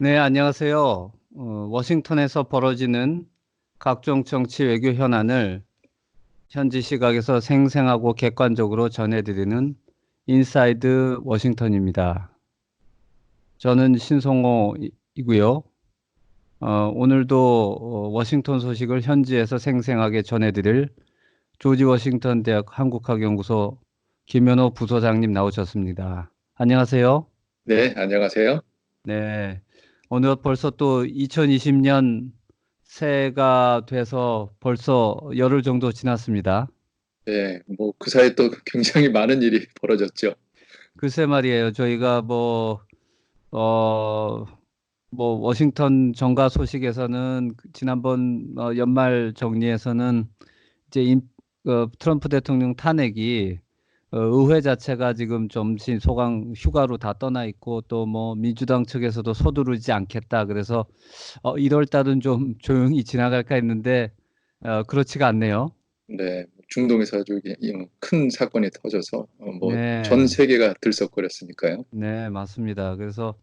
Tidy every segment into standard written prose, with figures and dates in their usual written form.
네, 안녕하세요. 워싱턴에서 벌어지는 각종 정치 외교 현안을 현지 시각에서 생생하고 객관적으로 전해드리는 인사이드 워싱턴입니다. 저는 신성호이고요. 오늘도 워싱턴 소식을 현지에서 생생하게 전해드릴 조지 워싱턴 대학 한국학연구소 김현호 부소장님 나오셨습니다. 안녕하세요. 네, 안녕하세요. 네. 어느덧 벌써 또 2020년 새해가 돼서 벌써 열흘 정도 지났습니다. 네, 뭐 그 사이에 또 굉장히 많은 일이 벌어졌죠. 글쎄 말이에요. 저희가 어, 워싱턴 정가 소식에서는 지난번 연말 정리에서는 이제 트럼프 대통령 탄핵이 의회 자체가 지금 점심 소강 휴가로 다 떠나 있고 또 뭐 민주당 측에서도 서두르지 않겠다. 그래서 1월 달은 좀 조용히 지나갈까 했는데 그렇지가 않네요. 네, 중동에서 아주 큰 사건이 터져서 뭐 전 네, 세계가 들썩거렸으니까요. 네, 맞습니다. 그래서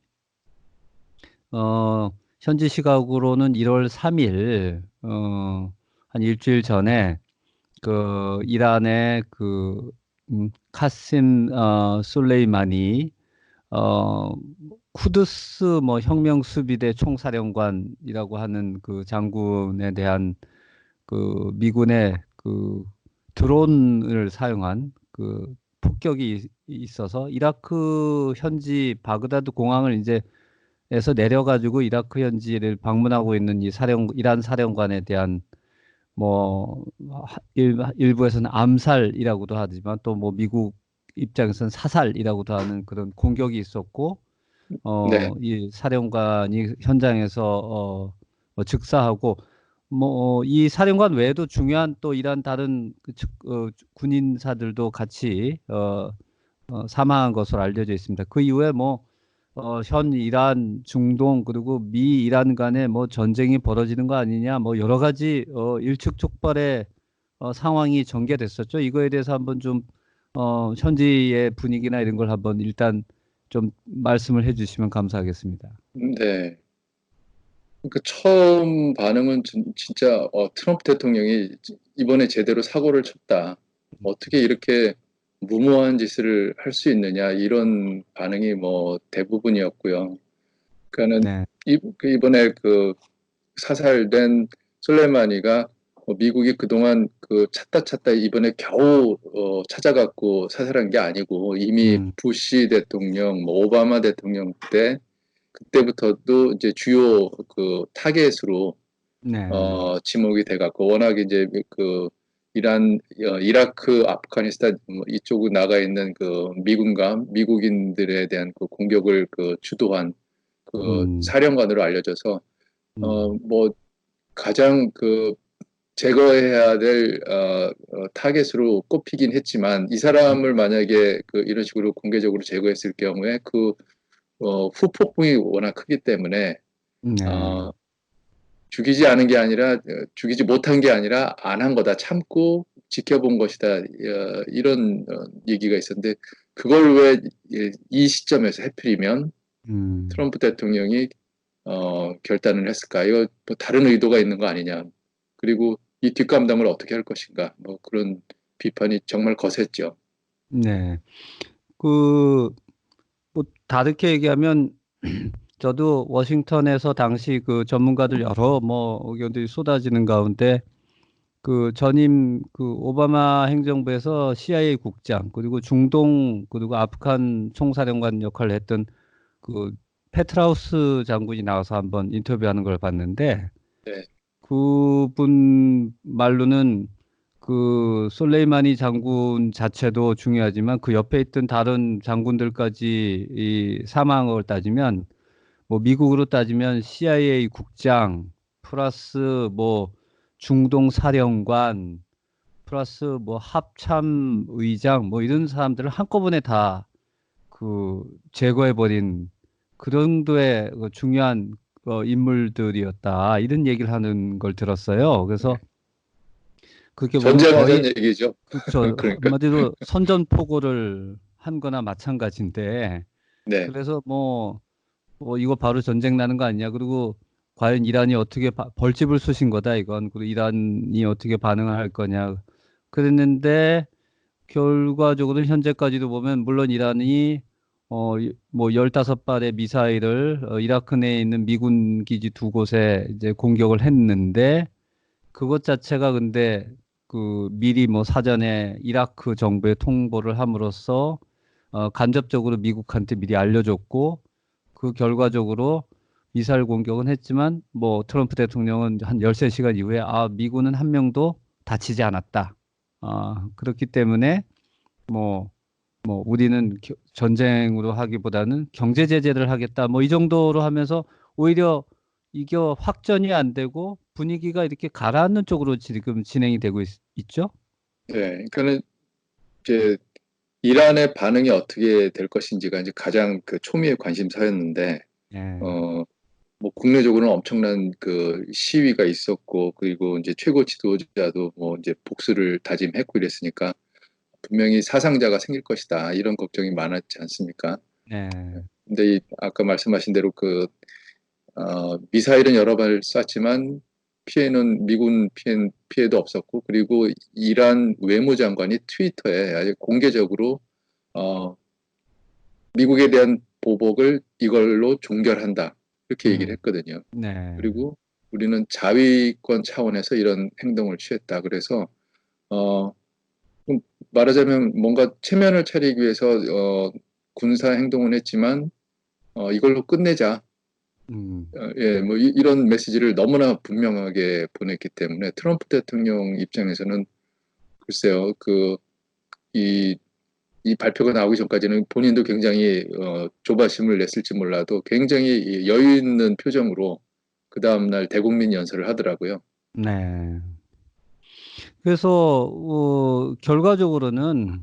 현지 시각으로는 1월 3일 한 일주일 전에 그 이란의 카심 술레이마니 어, 쿠드스 뭐 혁명 수비대 총사령관이라고 하는 그 장군에 대한 그 미군의 그 드론을 사용한 그 폭격이 있어서 이라크 현지 바그다드 공항을 이제 에서 내려가지고 이라크 현지를 방문하고 있는 이란 사령관에 대한 뭐 일부에서는 암살이라고도 하지만 또 뭐 미국 입장에서는 사살이라고도 하는 그런 공격이 있었고 네, 이 사령관이 현장에서 뭐 즉사하고 이 사령관 외에도 중요한 또 이란 다른 군인사들도 같이 사망한 것으로 알려져 있습니다. 그 이후에 현 이란, 중동 그리고 미 이란 간에 뭐 전쟁이 벌어지는 거 아니냐 뭐 여러 가지 일촉즉발의 상황이 전개됐었죠. 이거에 대해서 한번 좀 현지의 분위기나 이런 걸 한번 일단 좀 말씀을 해주시면 감사하겠습니다. 네. 그 처음 반응은 진짜 트럼프 대통령이 이번에 제대로 사고를 쳤다. 어떻게 이렇게 무모한 짓을 할 수 있느냐 이런 반응이 뭐 대부분이었고요. 그러니까는 네, 이번에 그 사살된 솔레이마니가 미국이 그동안 그 찾다 이번에 겨우 찾아갖고 사살한 게 아니고 이미 음, 부시 대통령, 뭐 오바마 대통령 때 그때부터도 이제 주요 그 타겟으로 네, 지목이 돼갖고 워낙 이제 그 이라크, 아프가니스탄 뭐 이쪽으로 나가 있는 그 미군과 미국인들에 대한 그 공격을 그 주도한 그 음, 사령관으로 알려져서 음, 뭐 가장 그 제거해야 될 타겟으로 꼽히긴 했지만 이 사람을 만약에 그 이런 식으로 공개적으로 제거했을 경우에 그 후폭풍이 워낙 크기 때문에 네, 어, 죽이지 않은 게 아니라 죽이지 못한 게 아니라 안 한 거다 참고 지켜본 것이다 이런 얘기가 있었는데 그걸 왜 이 시점에서 해필이면 음. 트럼프 대통령이 결단을 했을까? 이거 뭐 다른 의도가 있는 거 아니냐? 그리고 이 뒷감당을 어떻게 할 것인가? 뭐 그런 비판이 정말 거셌죠. 네. 그, 다르게 얘기하면, 저도 워싱턴에서 당시 그 전문가들 여러 의견들이 쏟아지는 가운데, 그 전임 그 오바마 행정부에서 CIA 국장, 그리고 중동, 그리고 아프간 총사령관 역할을 했던 그 페트라우스 장군이 나와서 한번 인터뷰하는 걸 봤는데, 네, 그분 말로는 그 솔레이마니 장군 자체도 중요하지만 그 옆에 있던 다른 장군들까지 이 사망을 따지면 뭐 미국으로 따지면 CIA 국장 플러스 뭐 중동 사령관 플러스 뭐 합참 의장 뭐 이런 사람들을 한꺼번에 다 그 제거해버린 그 정도의 그 중요한 인물들이었다 이런 얘기를 하는 걸 들었어요. 그래서 네. 그게 보면 거의 전쟁하자는 얘기죠. 그렇죠. 그러니까 한마디로 선전포고를 한 거나 마찬가지인데 네, 그래서 이거 바로 전쟁 나는 거 아니냐. 그리고 과연 이란이 어떻게 벌집을 쑤신 거다 이건. 그리고 이란이 어떻게 반응을 할 거냐. 그랬는데 결과적으로는 현재까지도 보면 물론 이란이 뭐 15발의 미사일을 이라크 내에 있는 미군 기지 두 곳에 이제 공격을 했는데 그것 자체가 근데 그 미리 뭐 사전에 이라크 정부에 통보를 함으로써 간접적으로 미국한테 미리 알려줬고 그 결과적으로 미사일 공격은 했지만 뭐 트럼프 대통령은 한 13시간 이후에 미군은 한 명도 다치지 않았다. 그렇기 때문에 뭐 우리는 전쟁으로 하기보다는 경제 제재를 하겠다. 뭐 이 정도로 하면서 오히려 이게 확전이 안 되고 분위기가 이렇게 가라앉는 쪽으로 지금 진행이 되고 있죠. 네, 그러니까는 이제 이란의 반응이 어떻게 될 것인지가 이제 가장 그 초미의 관심사였는데, 예. 어, 뭐 국내적으로는 엄청난 그 시위가 있었고, 그리고 이제 최고 지도자도 뭐 이제 복수를 다짐했고 이랬으니까 분명히 사상자가 생길 것이다 이런 걱정이 많았지 않습니까? 네. 근데 아까 말씀하신 대로 미사일은 여러 발 쐈지만 피해는 미군 피해도 없었고, 그리고 이란 외무장관이 트위터에 아주 공개적으로 어, 미국에 대한 보복을 이걸로 종결한다 이렇게 얘기를 음. 했거든요. 네. 그리고 우리는 자위권 차원에서 이런 행동을 취했다. 그래서 어, 말하자면 뭔가 체면을 차리기 위해서 군사 행동은 했지만 이걸로 끝내자. 음. 예, 뭐 이런 메시지를 너무나 분명하게 보냈기 때문에 트럼프 대통령 입장에서는 글쎄요, 이, 이 발표가 나오기 전까지는 본인도 굉장히 조바심을 냈을지 몰라도 굉장히 여유 있는 표정으로 그 다음날 대국민 연설을 하더라고요. 네. 그래서 결과적으로는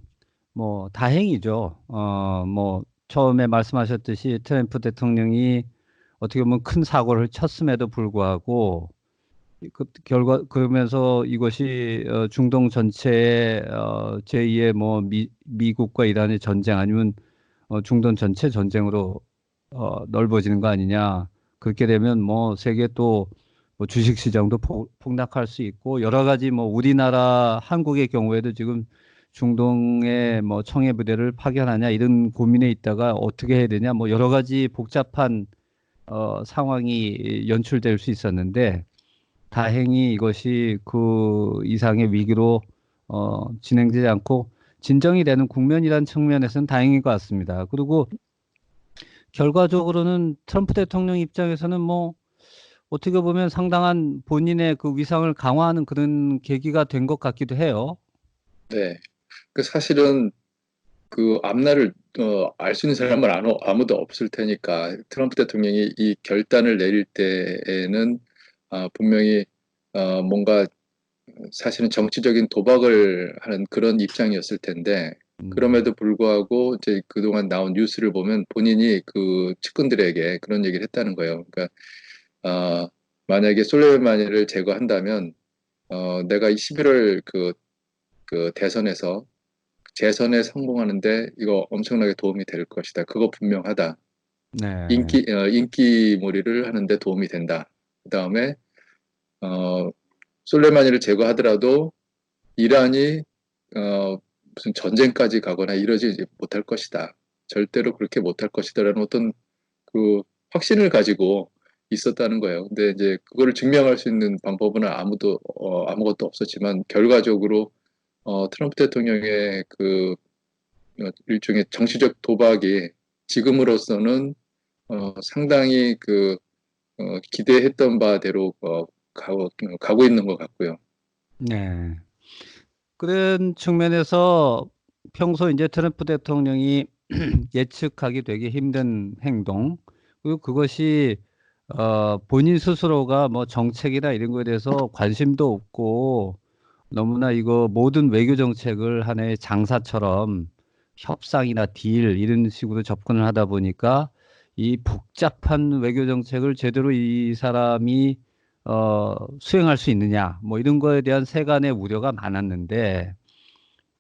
뭐 다행이죠. 뭐 처음에 말씀하셨듯이 트럼프 대통령이 어떻게 보면 큰 사고를 쳤음에도 불구하고 그러면서 이것이 중동 전체의 제2의 뭐 미국과 이란의 전쟁 아니면 중동 전체 전쟁으로 넓어지는 거 아니냐. 그렇게 되면 뭐 세계 또 뭐 주식 시장도 폭락할 수 있고 여러 가지 뭐 우리나라 한국의 경우에도 지금 중동에 뭐 청해 부대를 파견하냐 이런 고민에 있다가 어떻게 해야 되냐 뭐 여러 가지 복잡한 상황이 연출될 수 있었는데 다행히 이것이 그 이상의 위기로 진행되지 않고 진정이 되는 국면이라는 측면에서는 다행인 것 같습니다. 그리고 결과적으로는 트럼프 대통령 입장에서는 뭐 어떻게 보면 상당한 본인의 그 위상을 강화하는 그런 계기가 된 것 같기도 해요. 네. 사실은 그 앞날을 알 수 있는 사람은 아무도 없을 테니까 트럼프 대통령이 이 결단을 내릴 때에는 분명히 뭔가 사실은 정치적인 도박을 하는 그런 입장이었을 텐데 음. 그럼에도 불구하고 이제 그동안 나온 뉴스를 보면 본인이 그 측근들에게 그런 얘기를 했다는 거예요. 그러니까 만약에 솔레이마니를 제거한다면 내가 이 11월 그 대선에서 재선에 성공하는데 이거 엄청나게 도움이 될 것이다. 그거 분명하다. 네. 인기몰이를 하는데 도움이 된다. 그다음에 솔레이마니를 제거하더라도 이란이 무슨 전쟁까지 가거나 이러지 못할 것이다. 절대로 그렇게 못할 것이다라는 어떤 그 확신을 가지고 있었다는 거예요. 근데 이제 그거를 증명할 수 있는 방법은 아무것도 없었지만 결과적으로 트럼프 대통령의 일종의 정치적 도박이 지금으로서는 상당히 기대했던 바대로 가고 있는 것 같고요. 네. 그런 측면에서 평소 이제 트럼프 대통령이 예측하기 되게 힘든 행동, 그리고 그것이 본인 스스로가 뭐 정책이나 이런 거에 대해서 관심도 없고 너무나 이거 모든 외교 정책을 하나의 장사처럼 협상이나 딜 이런 식으로 접근을 하다 보니까 이 복잡한 외교 정책을 제대로 이 사람이 수행할 수 있느냐 뭐 이런 거에 대한 세간의 우려가 많았는데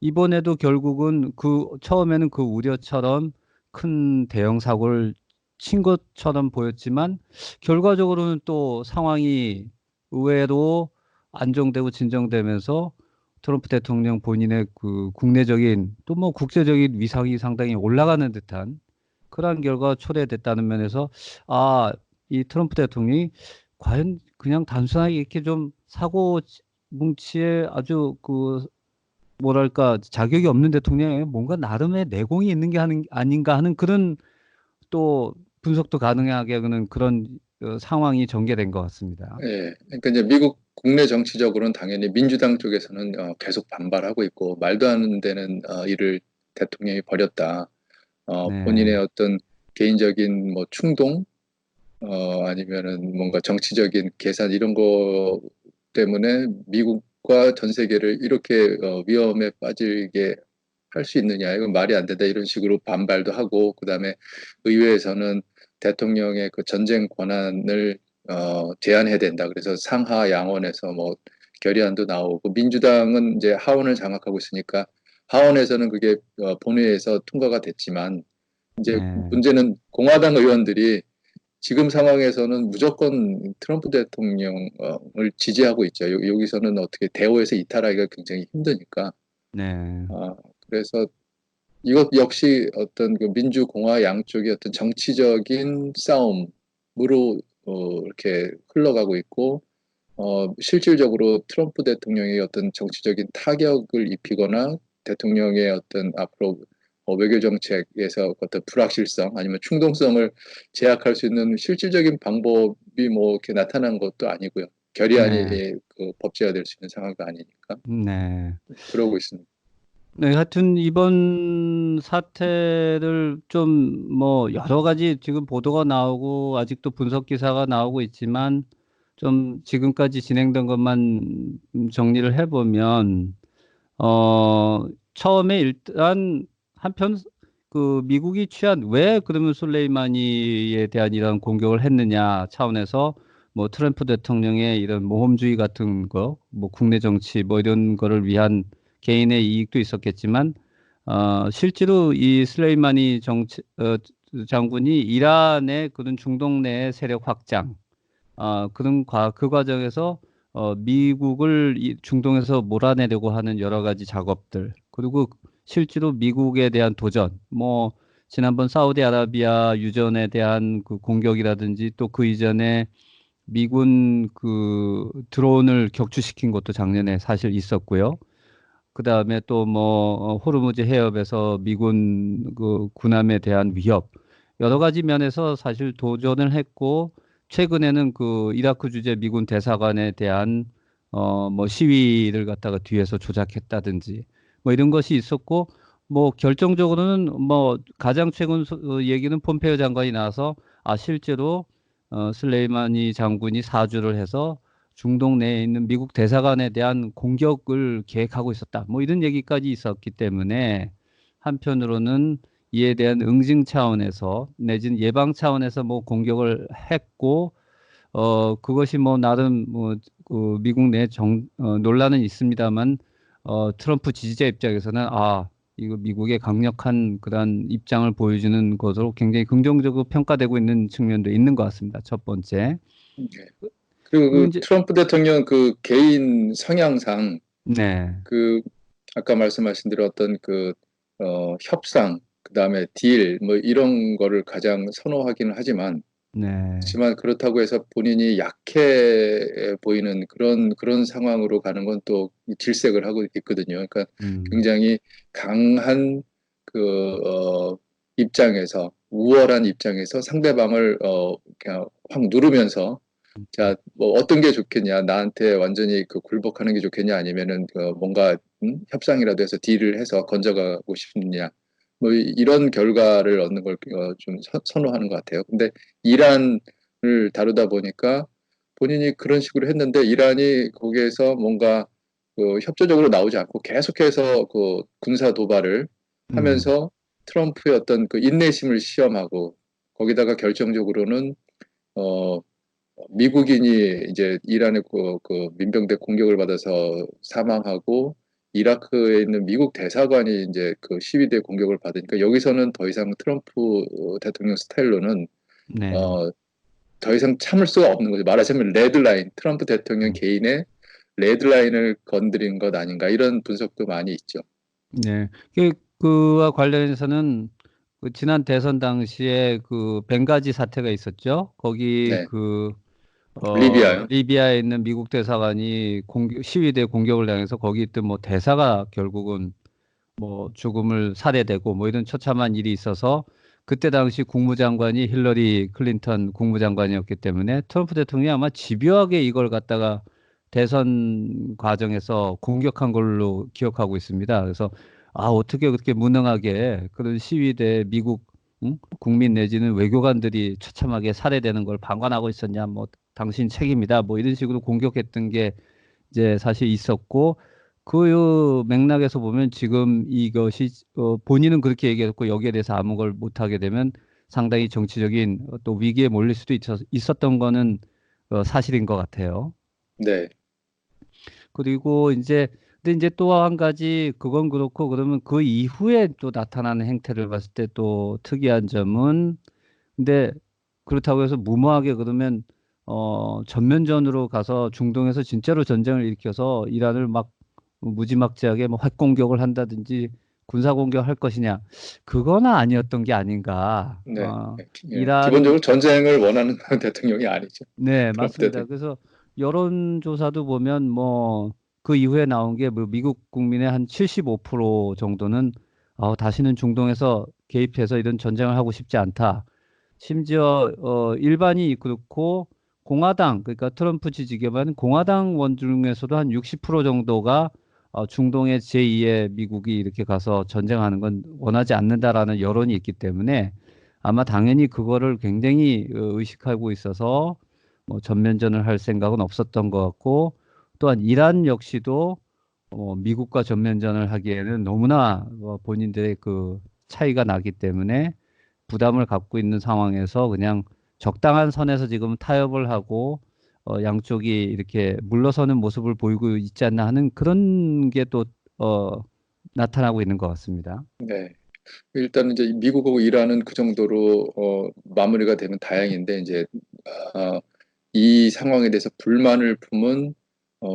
이번에도 결국은 그 처음에는 그 우려처럼 큰 대형 사고를 친 것처럼 보였지만 결과적으로는 또 상황이 의외로 안정되고 진정되면서 트럼프 대통령 본인의 그 국내적인 또 뭐 국제적인 위상이 상당히 올라가는 듯한 그러한 결과가 초래됐다는 면에서 아, 이 트럼프 대통령이 과연 그냥 단순하게 이렇게 좀 사고 뭉치에 아주 그 뭐랄까 자격이 없는 대통령이 뭔가 나름의 내공이 있는 게 아닌가 하는 그런 또 분석도 가능하게 하는 그런 상황이 전개된 것 같습니다. 예, 그러니까 이제 미국 국내 정치적으로는 당연히 민주당 쪽에서는 계속 반발하고 있고 말도 안 되는 일을 대통령이 벌였다. 본인의 네, 어떤 개인적인 뭐 충동, 아니면은 뭔가 정치적인 계산 이런 거 때문에 미국과 전 세계를 이렇게 위험에 빠지게 할 수 있느냐, 이건 말이 안 된다 이런 식으로 반발도 하고, 그다음에 의회에서는 대통령의 그 전쟁 권한을 제한해야 된다. 그래서 상하 양원에서 뭐 결의안도 나오고, 민주당은 이제 하원을 장악하고 있으니까 하원에서는 그게 본회의에서 통과가 됐지만, 이제 네, 문제는 공화당 의원들이 지금 상황에서는 무조건 트럼프 대통령을 지지하고 있죠. 여기서는 어떻게 대오에서 이탈하기가 굉장히 힘드니까. 네, 아, 그래서 이것 역시 어떤 그 민주공화 양쪽의 어떤 정치적인 싸움으로 이렇게 흘러가고 있고, 실질적으로 트럼프 대통령의 어떤 정치적인 타격을 입히거나 대통령의 어떤 앞으로 외교 정책에서 어떤 불확실성 아니면 충동성을 제약할 수 있는 실질적인 방법이 뭐 이렇게 나타난 것도 아니고요. 결의안이 네, 그 법제화 될 수 있는 상황도 아니니까 네. 그러고 있습니다. 네, 하여튼 이번 사태를 좀 뭐 여러 가지 지금 보도가 나오고 아직도 분석 기사가 나오고 있지만 좀 지금까지 진행된 것만 정리를 해보면 처음에 일단 한편 그 미국이 취한 왜 그러면 솔레이마니에 대한 이런 공격을 했느냐 차원에서 뭐 트럼프 대통령의 이런 모험주의 같은 거, 뭐 국내 정치 뭐 이런 거를 위한 개인의 이익도 있었겠지만 실제로 이 슬레이마니 장군이 이란의 그런 중동 내 세력 확장 그 과정에서 미국을 이 중동에서 몰아내려고 하는 여러 가지 작업들, 그리고 실제로 미국에 대한 도전, 뭐, 지난번 사우디아라비아 유전에 대한 그 공격이라든지 또 그 이전에 미군 그 드론을 격추시킨 것도 작년에 사실 있었고요. 그 다음에 또 뭐, 호르무즈 해협에서 미군 그 군함에 대한 위협, 여러 가지 면에서 사실 도전을 했고, 최근에는 그 이라크 주재 미군 대사관에 대한 뭐 시위를 갖다가 뒤에서 조작했다든지 뭐 이런 것이 있었고, 뭐 결정적으로는 뭐 가장 최근 얘기는 폼페이오 장관이 나와서 실제로 슬레이마니 장군이 사주를 해서 중동 내에 있는 미국 대사관에 대한 공격을 계획하고 있었다. 뭐 이런 얘기까지 있었기 때문에 한편으로는 이에 대한 응징 차원에서 내지는 예방 차원에서 뭐 공격을 했고 그것이 뭐 나름 뭐그 미국 내 논란은 있습니다만 트럼프 지지자 입장에서는 이거 미국의 강력한 그러한 입장을 보여주는 것으로 굉장히 긍정적으로 평가되고 있는 측면도 있는 것 같습니다. 첫 번째. 네. 그리고 그리고 그 이제 트럼프 대통령 그 개인 성향상 네. 그 아까 말씀하신 대로 어떤 그 협상, 그다음에 딜 뭐 이런 거를 가장 선호하기는 네. 하지만 그렇다고 해서 본인이 약해 보이는 그런 상황으로 가는 건 또 질색을 하고 있거든요. 그러니까 음. 굉장히 강한 그 입장에서 우월한 입장에서 상대방을 그냥 확 누르면서 자, 뭐 어떤 게 좋겠냐? 나한테 완전히 그 굴복하는 게 좋겠냐? 아니면은 그 뭔가 협상이라도 해서 딜을 해서 건져가고 싶냐? 뭐 이런 결과를 얻는 걸 좀 선호하는 것 같아요. 근데 이란을 다루다 보니까 본인이 그런 식으로 했는데 이란이 거기에서 뭔가 그 협조적으로 나오지 않고 계속해서 그 군사 도발을 음. 하면서 트럼프의 어떤 그 인내심을 시험하고 거기다가 결정적으로는 어 미국인이 이제 이란의 그 민병대 공격을 받아서 사망하고 이라크에 있는 미국 대사관이 이제 그 시위대 공격을 받으니까 여기서는 더 이상 트럼프 대통령 스타일로는 네. 어, 더 이상 참을 수가 없는 거죠. 말하자면 레드라인, 트럼프 대통령 음. 개인의 레드라인을 건드린 것 아닌가 이런 분석도 많이 있죠. 네. 그와 관련해서는 그 지난 대선 당시에 그 벵가지 사태가 있었죠. 거기 네, 그 리비아요. 리비아에 있는 미국 대사관이 시위대 공격을 당해서 거기 있던 뭐 대사가 결국은 뭐 죽음을 살해되고 뭐 이런 처참한 일이 있어서 그때 당시 국무장관이 힐러리 클린턴 국무장관이었기 때문에 트럼프 대통령이 아마 집요하게 이걸 갖다가 대선 과정에서 공격한 걸로 기억하고 있습니다. 그래서 어떻게 그렇게 무능하게 그런 시위대 미국 국민 내지는 외교관들이 처참하게 살해되는 걸 방관하고 있었냐, 뭐 당신 책임이다, 뭐 이런 식으로 공격했던 게 이제 사실 있었고 그 맥락에서 보면 지금 이것이 본인은 그렇게 얘기했고 여기에 대해서 아무 걸 못하게 되면 상당히 정치적인 또 위기에 몰릴 수도 있었던 거는 사실인 것 같아요. 네, 그리고 이제 근데 이제 또 한 가지 그건 그렇고 그러면 그 이후에 또 나타나는 행태를 봤을 때 또 특이한 점은 근데 그렇다고 해서 무모하게 그러면 전면전으로 가서 중동에서 진짜로 전쟁을 일으켜서 이란을 막 무지막지하게 뭐 핵공격을 한다든지 군사공격을 할 것이냐 그건 아니었던 게 아닌가. 네. 예. 이란 기본적으로 전쟁을 원하는 대통령이 아니죠. 네, 트럼프 맞습니다. 대통령. 그래서 여론조사도 보면 뭐 그 이후에 나온 게 뭐 미국 국민의 한 75% 정도는 다시는 중동에서 개입해서 이런 전쟁을 하고 싶지 않다. 심지어 일반이 그렇고 공화당 그러니까 트럼프 지지기반 공화당원 중에서도 한 60% 정도가 중동의 제2의 미국이 이렇게 가서 전쟁하는 건 원하지 않는다라는 여론이 있기 때문에 아마 당연히 그거를 굉장히 의식하고 있어서 뭐 전면전을 할 생각은 없었던 것 같고 또한 이란 역시도 미국과 전면전을 하기에는 너무나 본인들의 그 차이가 나기 때문에 부담을 갖고 있는 상황에서 그냥 적당한 선에서 지금 타협을 하고 양쪽이 이렇게 물러서는 모습을 보이고 있지 않나 하는 그런 게 또 나타나고 있는 것 같습니다. 네. 일단 이제 미국하고 이란은 그 정도로 마무리가 되면 다행인데 이제 어, 이 상황에 대해서 불만을 품은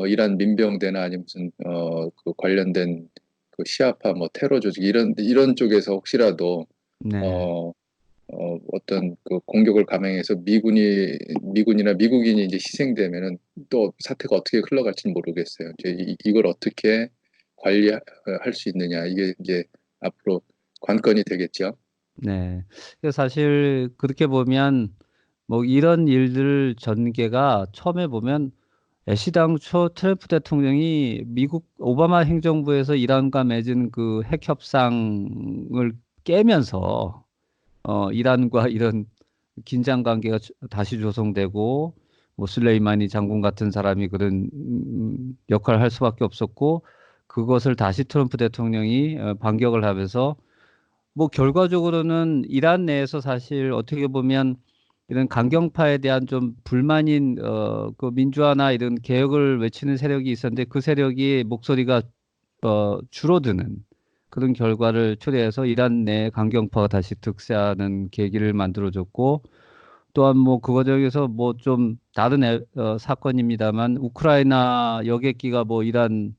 이란 민병대나 아니면 무슨 그 관련된 그 시아파 뭐 테러 조직 이런 쪽에서 혹시라도 네, 어, 어떤 그 공격을 감행해서 미군이나 미국인이 이제 희생되면은 또 사태가 어떻게 흘러갈지는 모르겠어요. 이제 이걸 어떻게 관리할 수 있느냐 이게 이제 앞으로 관건이 되겠죠. 네. 그래서 사실 그렇게 보면 뭐 이런 일들 전개가 처음에 보면 애시당초 트럼프 대통령이 미국 오바마 행정부에서 이란과 맺은 그 핵 협상을 깨면서 이란과 이런 긴장 관계가 다시 조성되고 뭐 슬레이마니 장군 같은 사람이 그런 역할을 할 수밖에 없었고 그것을 다시 트럼프 대통령이 반격을 하면서 뭐 결과적으로는 이란 내에서 사실 어떻게 보면 이런 강경파에 대한 좀 불만인 그 민주화나 이런 개혁을 외치는 세력이 있었는데 그 세력이 목소리가 줄어드는 그런 결과를 초래해서 이란 내 강경파가 다시 득세하는 계기를 만들어줬고 또한 뭐 그 과정에서 뭐 좀 다른 사건입니다만 우크라이나 여객기가 뭐 이란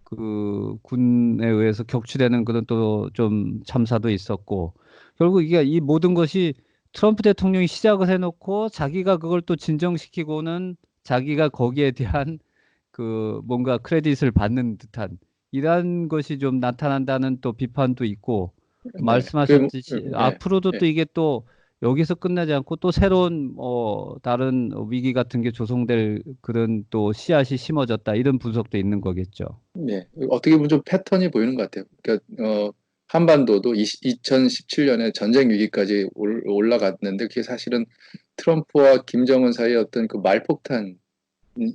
그 군에 의해서 격추되는 그런 또 좀 참사도 있었고 결국 이게 이 모든 것이 트럼프 대통령이 시작을 해놓고 자기가 그걸 또 진정시키고는 자기가 거기에 대한 그 뭔가 크레딧을 받는 듯한 이런 것이 좀 나타난다는 또 비판도 있고 네. 그, 말씀하셨듯이 예, 앞으로도 예. 또 이게 또 여기서 끝나지 않고 또 새로운 다른 위기 같은 게 조성될 그런 또 씨앗이 심어졌다 이런 분석도 있는 거겠죠. 예. 어떻게 보면 좀 패턴이 보이는 것 같아요. 그러니까 한반도도 2017년에 전쟁 위기까지 올라갔는데 그게 사실은 트럼프와 김정은 사이의 어떤 그 말폭탄이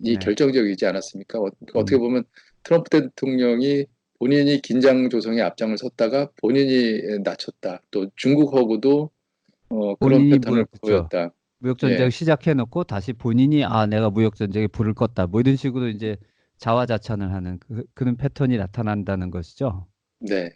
네. 결정적이지 않았습니까? 어떻게 음. 보면 트럼프 대통령이 본인이 긴장 조성에 앞장을 섰다가 본인이 낮췄다. 또 중국하고도 그런 본인이 패턴을 그쵸. 보였다. 무역 전쟁 예, 시작해 놓고 다시 본인이 내가 무역 전쟁에 불을 껐다. 뭐 이런 식으로 이제 자화자찬을 하는 그런 패턴이 나타난다는 것이죠. 네.